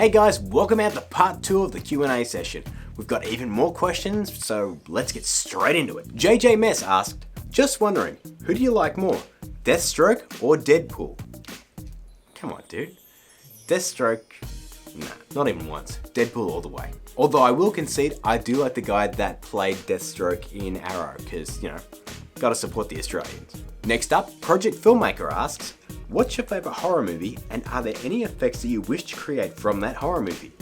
Hey guys, welcome out to part 2 of the Q&A session. We've got even more questions, so let's get straight into it. JJ Mess asked, just wondering, who do you like more, Deathstroke or Deadpool? Come on, dude. Deathstroke, nah, not even once. Deadpool all the way. Although I will concede, I do like the guy that played Deathstroke in Arrow, because, you know, gotta support the Australians. Next up, Project Filmmaker asks, what's your favourite horror movie, and are there any effects that you wish to create from that horror movie?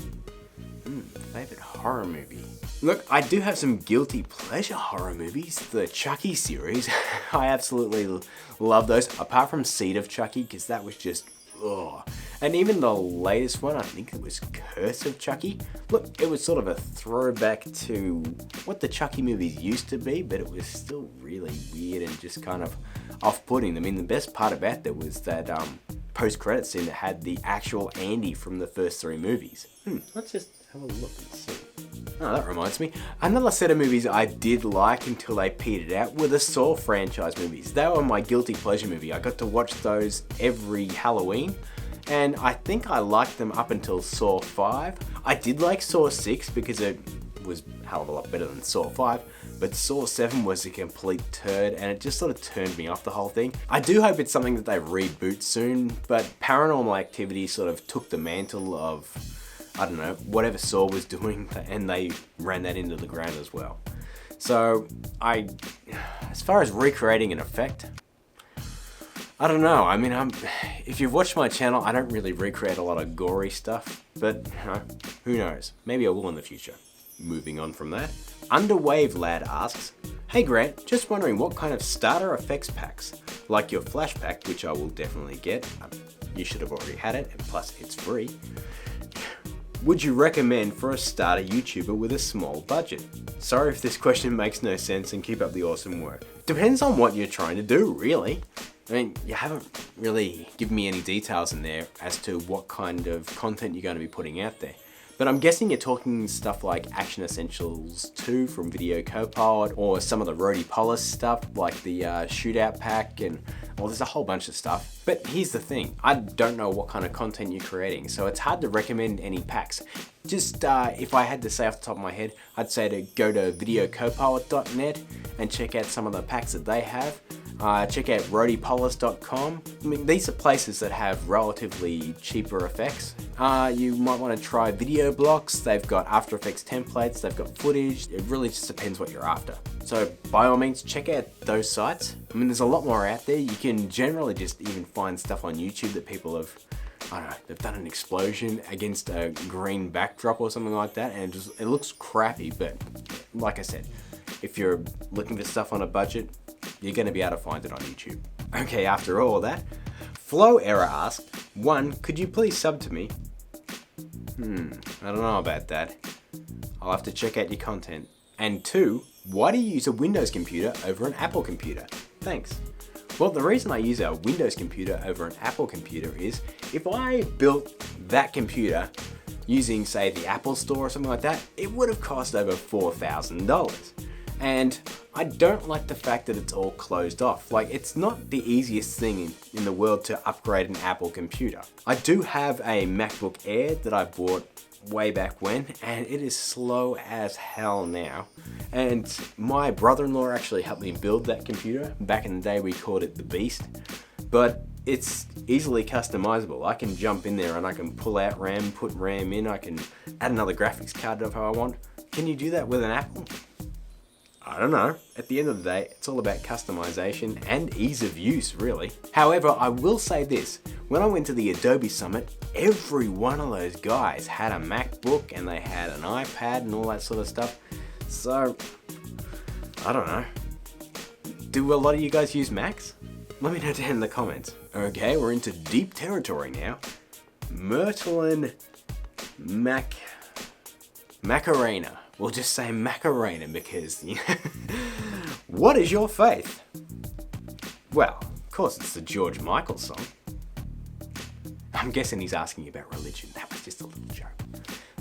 Favourite horror movie? Look, I do have some guilty pleasure horror movies. The Chucky series, I absolutely love those, apart from Seed of Chucky, because that was just, ugh. And even the latest one, I think it was Curse of Chucky. Look, it was sort of a throwback to what the Chucky movies used to be, but it was still really weird and just kind of off-putting. I mean, the best part about that was that post-credits scene that had the actual Andy from the first 3 movies. Let's just have a look and see. Oh, that reminds me. Another set of movies I did like until they petered out were the Saw franchise movies. They were my guilty pleasure movie. I got to watch those every Halloween, and I think I liked them up until Saw 5. I did like Saw 6 because it was a hell of a lot better than Saw 5, but Saw 7 was a complete turd, and it just sort of turned me off the whole thing. I do hope it's something that they reboot soon, but Paranormal Activity sort of took the mantle of, I don't know, whatever Saw was doing, and they ran that into the ground as well. So, as far as recreating an effect, I don't know. I mean, if you've watched my channel, I don't really recreate a lot of gory stuff, but who knows? Maybe I will in the future. Moving on from that, Underwave Lad asks, hey Grant, just wondering what kind of starter effects packs, like your flash pack, which I will definitely get, you should have already had it, and plus it's free, would you recommend for a starter YouTuber with a small budget? Sorry if this question makes no sense, and keep up the awesome work. Depends on what you're trying to do, really. I mean, you haven't really given me any details in there as to what kind of content you're going to be putting out there. But I'm guessing you're talking stuff like Action Essentials 2 from Video Copilot, or some of the Rhodey Polis stuff like the Shootout Pack, and well, there's a whole bunch of stuff. But here's the thing, I don't know what kind of content you're creating, so it's hard to recommend any packs. Just if I had to say off the top of my head, I'd say to go to videocopilot.net and check out some of the packs that they have. Check out rhodeypolis.com. I mean, these are places that have relatively cheaper effects. You might want to try Video Blocks. They've got After Effects templates, they've got footage. It really just depends what you're after. So by all means, check out those sites. I mean, there's a lot more out there. You can generally just even find stuff on YouTube that people have, I don't know, they've done an explosion against a green backdrop or something like that, and it looks crappy, but like I said, if you're looking for stuff on a budget, you're going to be able to find it on YouTube. Okay, after all of that, Flow Error asked, 1, could you please sub to me? I don't know about that. I'll have to check out your content. And 2, why do you use a Windows computer over an Apple computer? Thanks. Well, the reason I use a Windows computer over an Apple computer is if I built that computer using, say, the Apple Store or something like that, it would have cost over $4,000. And I don't like the fact that it's all closed off. Like, it's not the easiest thing in the world to upgrade an Apple computer. I do have a MacBook Air that I bought way back when, and it is slow as hell now. And my brother-in-law actually helped me build that computer. Back in the day, we called it the Beast. But it's easily customizable. I can jump in there and I can pull out RAM, put RAM in, I can add another graphics card if I want. Can you do that with an Apple? I don't know. At the end of the day, it's all about customization and ease of use, really. However, I will say this. When I went to the Adobe Summit, every one of those guys had a MacBook and they had an iPad and all that sort of stuff. So, I don't know. Do a lot of you guys use Macs? Let me know down in the comments. Okay, we're into deep territory now. Myrtlin Macarena. We'll just say Macarena because, what is your faith? Well, of course it's the George Michael song. I'm guessing he's asking about religion. That was just a little joke.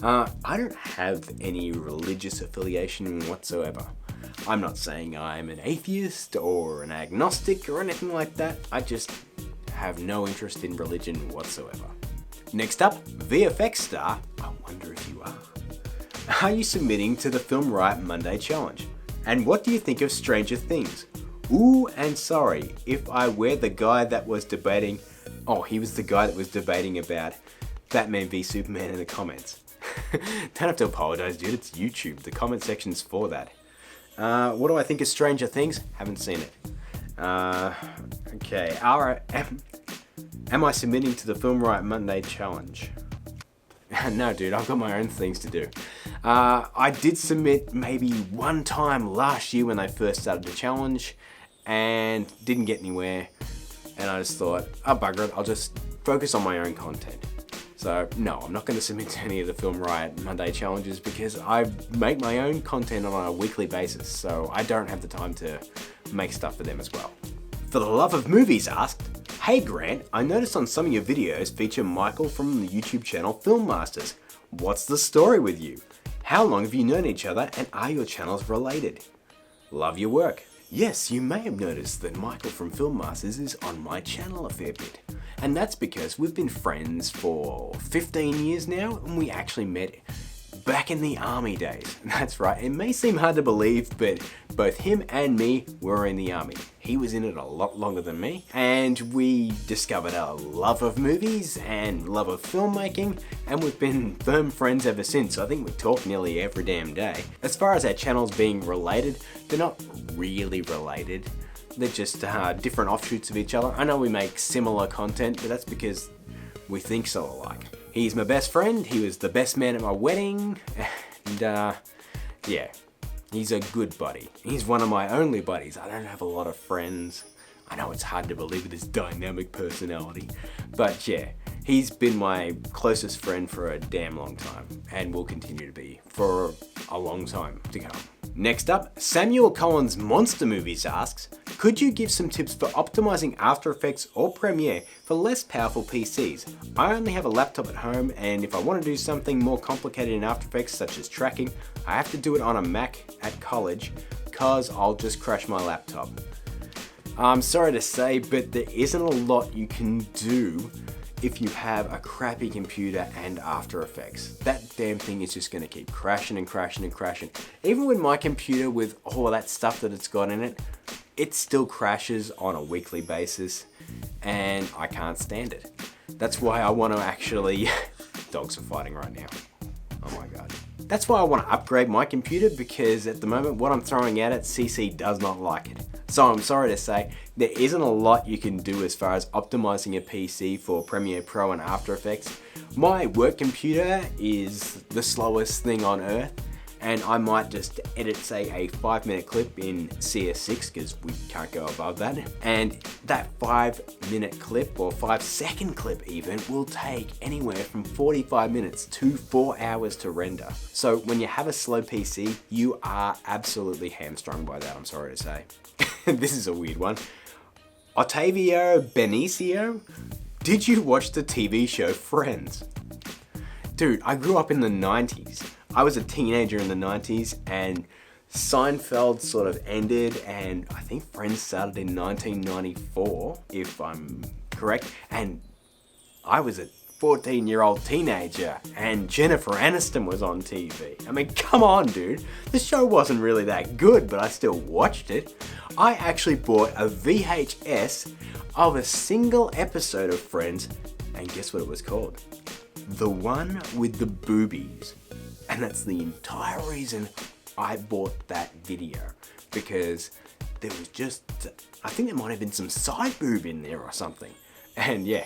I don't have any religious affiliation whatsoever. I'm not saying I'm an atheist or an agnostic or anything like that. I just have no interest in religion whatsoever. Next up, VFX star, I wonder if you are. Are you submitting to the Film Riot Monday Challenge? And what do you think of Stranger Things? Ooh, and sorry, if I were the guy that was debating, he was the guy that was debating about Batman v Superman in the comments. Don't have to apologize, dude, it's YouTube. The comment section's for that. What do I think of Stranger Things? Haven't seen it. Okay, am I submitting to the Film Riot Monday Challenge? No, dude, I've got my own things to do. I did submit maybe one time last year when they first started the challenge and didn't get anywhere. And I just thought, bugger it, I'll just focus on my own content. So no, I'm not going to submit to any of the Film Riot Monday challenges because I make my own content on a weekly basis, so I don't have the time to make stuff for them as well. For the Love of Movies asked, hey Grant, I noticed on some of your videos feature Michael from the YouTube channel Film Masters. What's the story with you? How long have you known each other and are your channels related? Love your work. Yes, you may have noticed that Michael from Film Masters is on my channel a fair bit. And that's because we've been friends for 15 years now and we actually met back in the army days. That's right, it may seem hard to believe, but both him and me were in the army. He was in it a lot longer than me, and we discovered our love of movies and love of filmmaking, and we've been firm friends ever since. I think we talk nearly every damn day. As far as our channels being related, they're not really related. They're just different offshoots of each other. I know we make similar content, but that's because we think so alike. He's my best friend, he was the best man at my wedding, and yeah, he's a good buddy. He's one of my only buddies. I don't have a lot of friends. I know it's hard to believe with his dynamic personality, but yeah, he's been my closest friend for a damn long time, and will continue to be for a long time to come. Next up, Samuel Collins Monster Movies asks, could you give some tips for optimizing After Effects or Premiere for less powerful PCs? I only have a laptop at home, and if I want to do something more complicated in After Effects such as tracking, I have to do it on a Mac at college cause I'll just crash my laptop. I'm sorry to say, but there isn't a lot you can do if you have a crappy computer and After Effects. That damn thing is just gonna keep crashing and crashing and crashing. Even with my computer with all that stuff that it's got in it, it still crashes on a weekly basis and I can't stand it. That's why I want to actually... Dogs are fighting right now. Oh my god. That's why I want to upgrade my computer, because at the moment what I'm throwing at it, CC does not like it. So I'm sorry to say, there isn't a lot you can do as far as optimizing a PC for Premiere Pro and After Effects. My work computer is the slowest thing on earth, and I might just edit, say, a 5-minute clip in CS6, because we can't go above that. And that 5-minute clip, or 5-second clip even, will take anywhere from 45 minutes to 4 hours to render. So when you have a slow PC, you are absolutely hamstrung by that, I'm sorry to say. This is a weird one. Ottavio Benicio, did you watch the TV show Friends? Dude, I grew up in the 90s. I was a teenager in the 90s, and Seinfeld sort of ended, and I think Friends started in 1994, if I'm correct, and I was a 14-year-old teenager, and Jennifer Aniston was on TV. I mean, come on, dude. The show wasn't really that good, but I still watched it. I actually bought a VHS of a single episode of Friends, and guess what it was called? The one with the boobies. And that's the entire reason I bought that video, because there was just, I think there might have been some side boob in there or something. And yeah,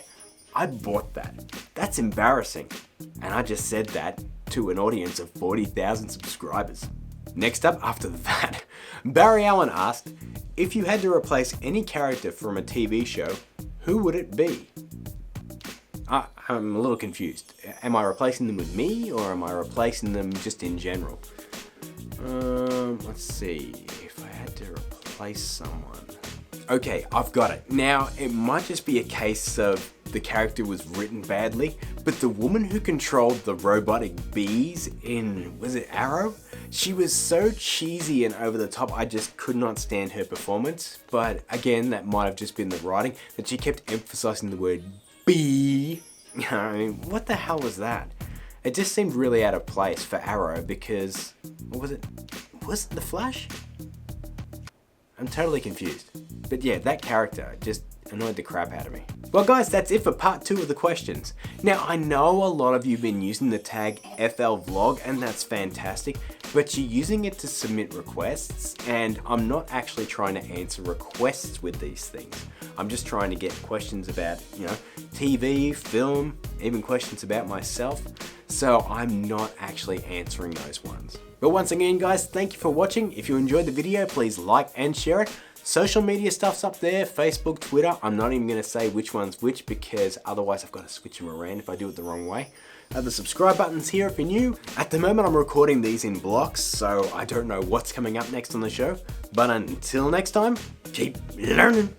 I bought that. That's embarrassing. And I just said that to an audience of 40,000 subscribers. Next up after that, Barry Allen asked, if you had to replace any character from a TV show, who would it be? I'm a little confused. Am I replacing them with me, or am I replacing them just in general? Let's see, if I had to replace someone. Okay, I've got it. Now, it might just be a case of the character was written badly, but the woman who controlled the robotic bees in, was it Arrow? She was so cheesy and over the top, I just could not stand her performance. But again, that might have just been the writing, that she kept emphasizing the word bee. I mean, what the hell was that? It just seemed really out of place for Arrow because, was it the Flash? I'm totally confused. But yeah, that character just annoyed the crap out of me. Well guys, that's it for part 2 of the questions. Now I know a lot of you have been using the tag FLVlog and that's fantastic, but you're using it to submit requests and I'm not actually trying to answer requests with these things. I'm just trying to get questions about, TV, film, even questions about myself. So I'm not actually answering those ones. But once again guys, thank you for watching. If you enjoyed the video, please like and share it. Social media stuff's up there, Facebook, Twitter. I'm not even gonna say which one's which because otherwise I've got to switch them around if I do it the wrong way. The subscribe button's here if you're new. At the moment I'm recording these in blocks, so I don't know what's coming up next on the show. But until next time, keep learning.